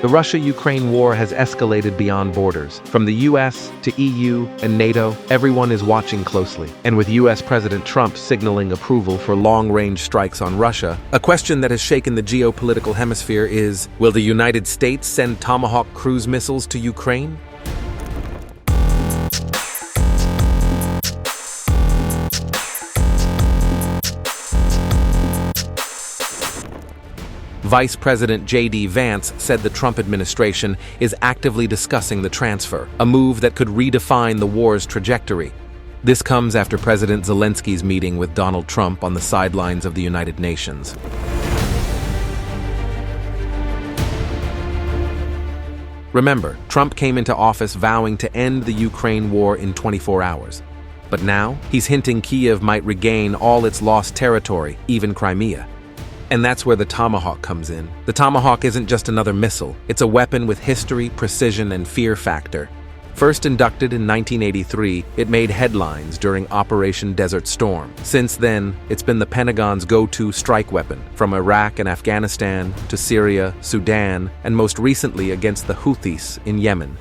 The Russia-Ukraine war has escalated beyond borders. From the US to EU and NATO, everyone is watching closely. And with US President Trump signaling approval for long-range strikes on Russia, a question that has shaken the geopolitical hemisphere is, will the United States send Tomahawk cruise missiles to Ukraine? Vice President JD Vance said the Trump administration is actively discussing the transfer, a move that could redefine the war's trajectory. This comes after President Zelensky's meeting with Donald Trump on the sidelines of the United Nations. Remember, Trump came into office vowing to end the Ukraine war in 24 hours. But now, he's hinting Kyiv might regain all its lost territory, even Crimea. And that's where the Tomahawk comes in. The Tomahawk isn't just another missile. It's a weapon with history, precision, and fear factor. First inducted in 1983, it made headlines during Operation Desert Storm. Since then, it's been the Pentagon's go-to strike weapon, from Iraq and Afghanistan to Syria, Sudan, and most recently against the Houthis in Yemen.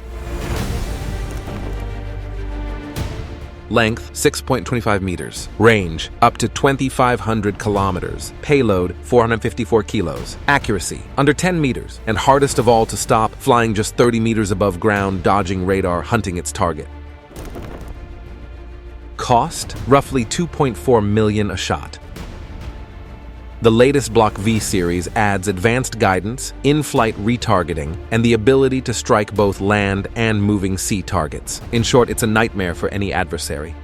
Length, 6.25 meters. Range, up to 2,500 kilometers. Payload, 454 kilos. Accuracy, under 10 meters. And hardest of all to stop, flying just 30 meters above ground, dodging radar, hunting its target. Cost, roughly $2.4 million a shot. The latest Block V series adds advanced guidance, in-flight retargeting, and the ability to strike both land and moving sea targets. In short, it's a nightmare for any adversary.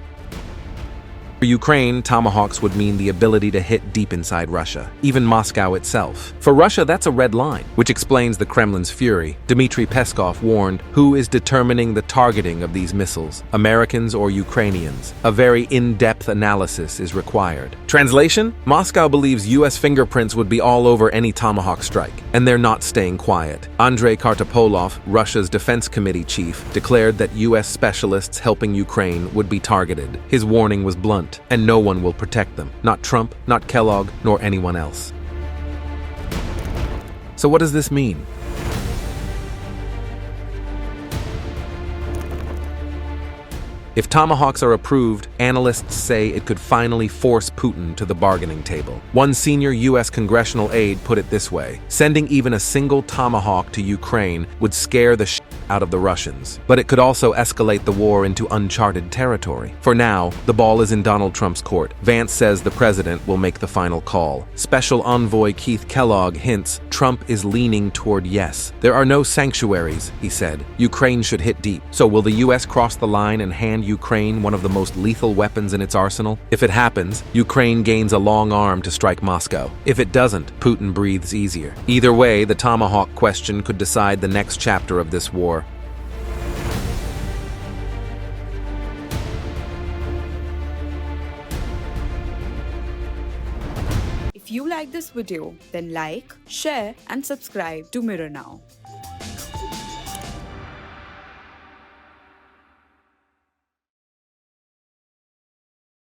For Ukraine, Tomahawks would mean the ability to hit deep inside Russia, even Moscow itself. For Russia, that's a red line, which explains the Kremlin's fury. Dmitry Peskov warned, who is determining the targeting of these missiles, Americans or Ukrainians? A very in-depth analysis is required. Translation? Moscow believes US fingerprints would be all over any Tomahawk strike, and they're not staying quiet. Andrei Kartapolov, Russia's Defense Committee chief, declared that US specialists helping Ukraine would be targeted. His warning was blunt. And no one will protect them. Not Trump, not Kellogg, nor anyone else. So what does this mean? If Tomahawks are approved, analysts say it could finally force Putin to the bargaining table. One senior U.S. congressional aide put it this way: sending even a single Tomahawk to Ukraine would scare the shit out of the Russians. But it could also escalate the war into uncharted territory. For now, the ball is in Donald Trump's court. Vance says the president will make the final call. Special envoy Keith Kellogg hints Trump is leaning toward yes. There are no sanctuaries, he said. Ukraine should hit deep. So will the U.S. cross the line and hand Ukraine one of the most lethal weapons in its arsenal? If it happens, Ukraine gains a long arm to strike Moscow. If it doesn't, Putin breathes easier. Either way, the Tomahawk question could decide the next chapter of this war. If you like this video, then like, share and subscribe to Mirror Now.